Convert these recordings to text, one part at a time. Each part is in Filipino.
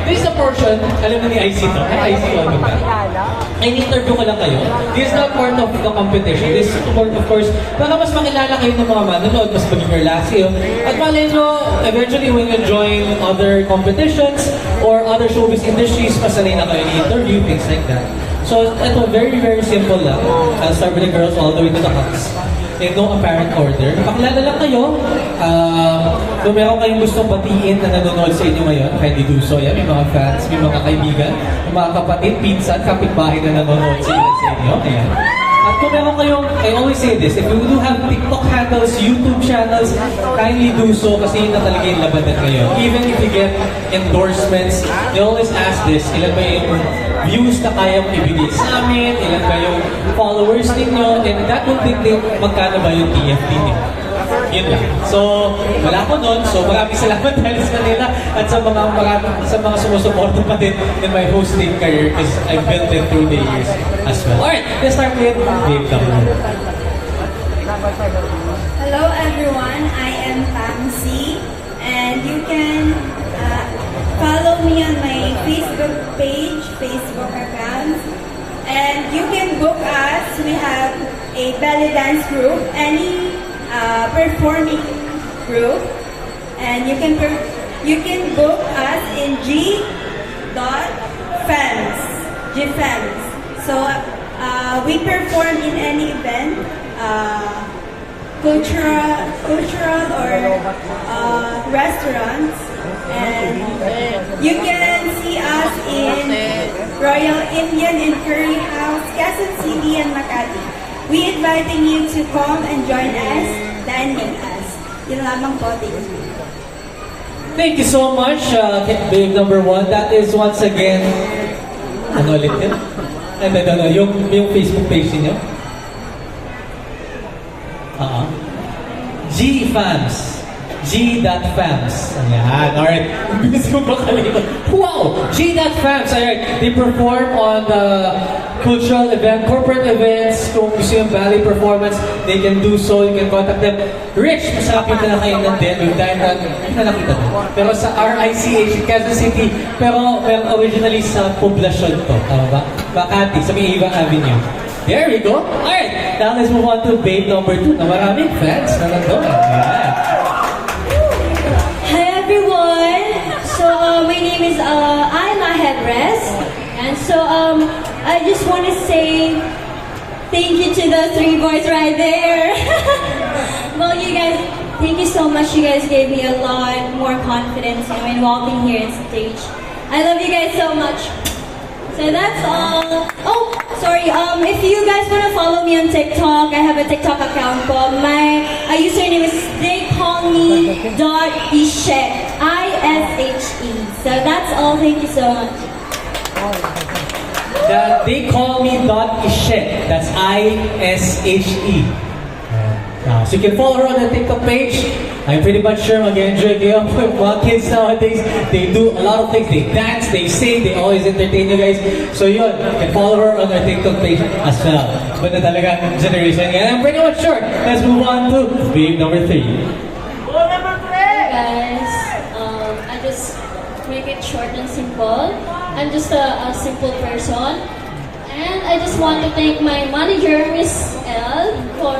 This is a portion, alam na ni IC to. Ay, IC ko ano ba? Ay, interview ko lang kayo. This is not part of the competition. This is part, of course, para mas makilala kayo ng mga manonood, mas maging relax kayo. At malay nyo, eventually when you join other competitions or other showbiz industries, masanay na kayo i-interview, things like that. So, ito, very, very simple lang. I'll start with the girls all the way to the cats. In no apparent order. Pakilala lang kayo. Kung meron kayong gustong batiin na nanonood sa inyo ngayon, kindly do so. Yan, may mga fans, may mga kaibigan, may mga kapatid, pinsan, kapitbahay na nanonood sa inyo. Ayan. At kung meron kayong, I always say this, if you do have TikTok handles, YouTube channels, kindly do so kasi yun na talaga yung labanan ngayon. Even if you get endorsements, they always ask this, ilan ba yung views na kayang ibigay sa amin, ilan ba yung followers ninyo, and that will dictate magkano ba yung TFT niyo. Yun lang. So, wala ko nun. So, maraming salamat dahil sa kanila at sa mga sumusuporta pa din in my hosting career because I've built it through the years as well. Alright, let's start with Babe Number 1. Hello everyone, I am Pamsi and you can follow me on my Facebook page, Facebook account, and you can book us. We have a belly dance group, any performing group, and you can book us in G.Fems. So we perform in any event, cultural or restaurants, and you can see us in Royal Indian and Curry House, Quezon City and Makati. We inviting you to come and join us, dine with us. Yun lamang po, thank you. Thank you so much, Babe Number 1. That is once again, ano ulit yun? No, yung Facebook page niyo. G.Fams. G.Fams. Ayan, alright. Bilis ko makalimutan. Wow! G.Fams. Alright. They perform on the cultural event, corporate events. Kung gusto yung ballet performance, they can do so. You can contact them. Rich, masakit na kayo nandun. We've done that. Hindi na nakita na. Pero sa RICH, Quezon City. Pero originally sa poblasyon to. Tama ba? Makati, sa may Eva Avenue. There we go. Alright. Now let's move on to Babe Number 2 na maraming fans na nandun. Ayan. My name is Ayla Headrest, and so I just want to say thank you to the three boys right there. Well, you guys, thank you so much. You guys gave me a lot more confidence in walking here on stage. I love you guys so much. So that's all. Oh, sorry. If you guys want to follow me on TikTok, I have a TikTok account. My username is theycallme.ishe. ISHE. So that's all. Thank you so much. Theycallme.ishe. That's ISHE. So you can follow her on the TikTok page. I'm pretty much sure mag-enjoy kayo. Mga kids nowadays, they do a lot of things. They dance, they sing, they always entertain you guys. So yun, you can follow her on her TikTok page as well. But na talaga generation. And I'm pretty much sure. Let's move on to Babe Number 3. Hey guys, I just make it short and simple. I'm just a simple person. And I just want to thank my manager, Miss L, for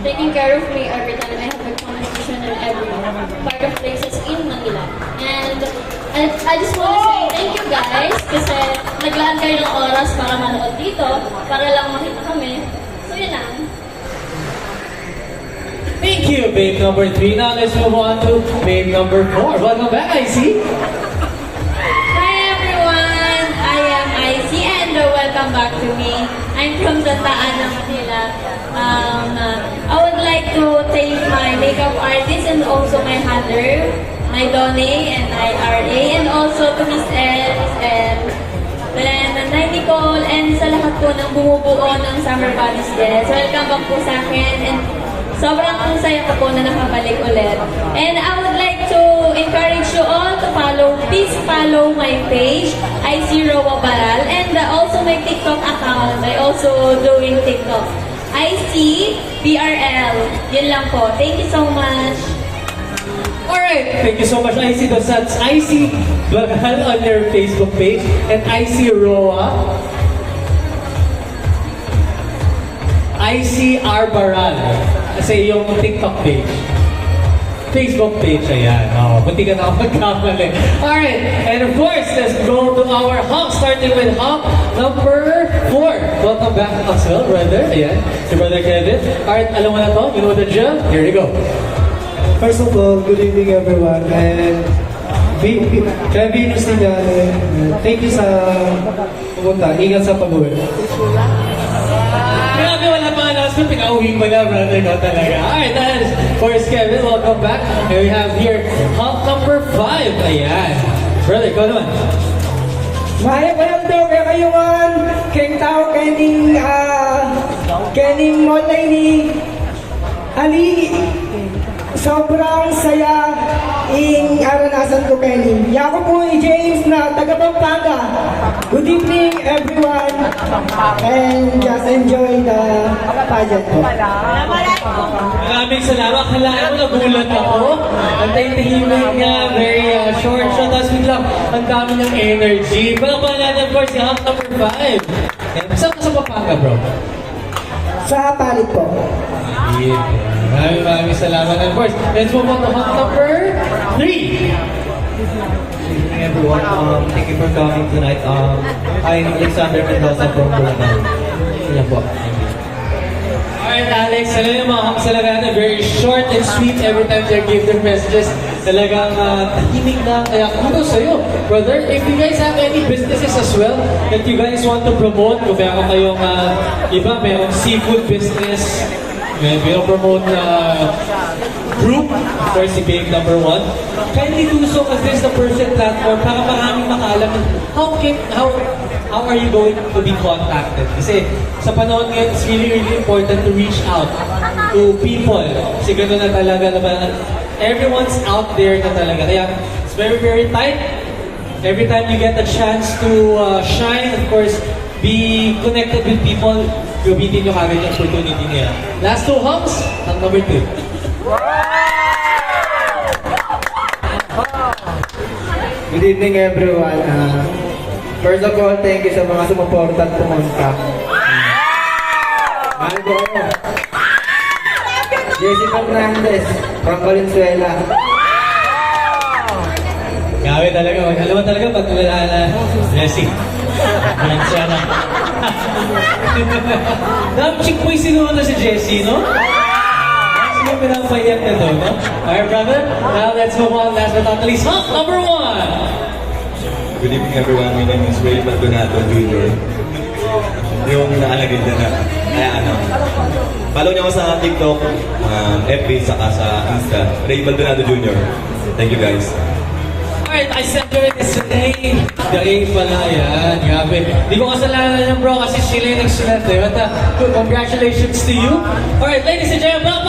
taking care of me every time I have a competition in every part of places in Manila. And I just want to say thank you guys kasi naglaan kayo ng oras para manood dito, para lang makita kami. So yun lang. Thank you, Babe Number 3. Now let's move on to Babe Number 4. Welcome back, IC. Hi everyone, I am IC and welcome back to me. I'm from Santa Ana, Manila. I would like to thank my makeup artist and also my handler, my Donne and IRA, and also to Miss Els and then Nanay Nicole, and sa lahat po ng bumubuo ng Summer Valley's Guest. Welcome back po sa akin, and sobrang saya ko po na nakabalik ulit. And I would like to encourage you all to please follow my page, IC Roa Baral, and also my TikTok account. I also doing TikTok. IC BRL. Yun lang po. Thank you so much. Alright, thank you so much, IC Dosats. IC Blagal on your Facebook page and IC Roa. IC Arbaral. Kasi yung TikTok page. Facebook page, ayan. Oh, buti ka na magkamali. Alright, and of course, let's go to our hump, starting with hump number 4. Welcome back as well, brother. Ayan, si Brother Kevin. Alright, alam mo na to? You know the drill? Here we go. First of all, good evening everyone, and Kevin Ustigane, thank you sa pumunta. Ingat sa pag-uwi. Grabe, wala pang announcement. Pag-auwi mo na, brother ko talaga. Alright, that is, of course, Kevin. Welcome back. And we have here hump number 5. Ayan. Brother, go naman. Maya ko lang daw kaya kayuan, kayong tao, kaning molay ni Ali. Sobrang saya in aranasan ko kanin. Ako po ni James na taga Pampanga. Good evening everyone, and just enjoy the pageant po. Maraming salamat. Halaan mo, nagulat ako. Ang tahimik niya, very short shot. Tapos biglang, ang dami ng energy. Palakpakan natin, of course, yung hump number 5. Yan, saan ka sa Pampanga, bro? Sa palit po. Yeah. Maraming salamat. And of course, let's move on to hump number 3. Good evening everyone. Thank you for coming tonight. I'm Alexander Mendoza from Bulacan. Yan po. Alright, Alex, alam niyo mga humps talaga natin, very short and sweet every time they give their messages. Talagang tahimik na, kaya kudos sa'yo. Brother, if you guys have any businesses as well that you guys want to promote, kung meron kayong iba, mayroong seafood business, mayroong promote group, of course, si Babe number 1. Kindly do so as this is the perfect platform para maraming makaalam how are you going to be contacted? Kasi sa panahon ngayon, it's really important to reach out to people. Kasi gano'n na talaga naman. Everyone's out there na talaga. Kaya it's very tight. Every time you get a chance to shine, of course, be connected with people, gamitin nyo kagad yung opportunity nila. Last 2 humps, ang number 2. Good evening everyone. First of all, thank you sa mga sumuporta at pumunta. Mahal ko kayo. Jesse Fernandez from Valenzuela. Grabe talaga. Alam mo talaga pag wala na Jessie. Alam siya na. Chick boy sinuha na si Jessie, no? Sige, pinapayak na to, no? Alright, brother. Now let's move on. Last but not least, hump number 1. Good evening everyone, my name is Ray Maldonado Jr. Yung naalagay na kaya follow niyo ako sa TikTok, FB, saka sa Insta, Ray Maldonado Jr. Thank you guys. Alright, I said there is Ray. The Ray pala, yan. Grabe. Hindi ko kasalanan yan, bro, kasi sila yung nagsulat, eh. But, congratulations to you. Alright, ladies and gentlemen,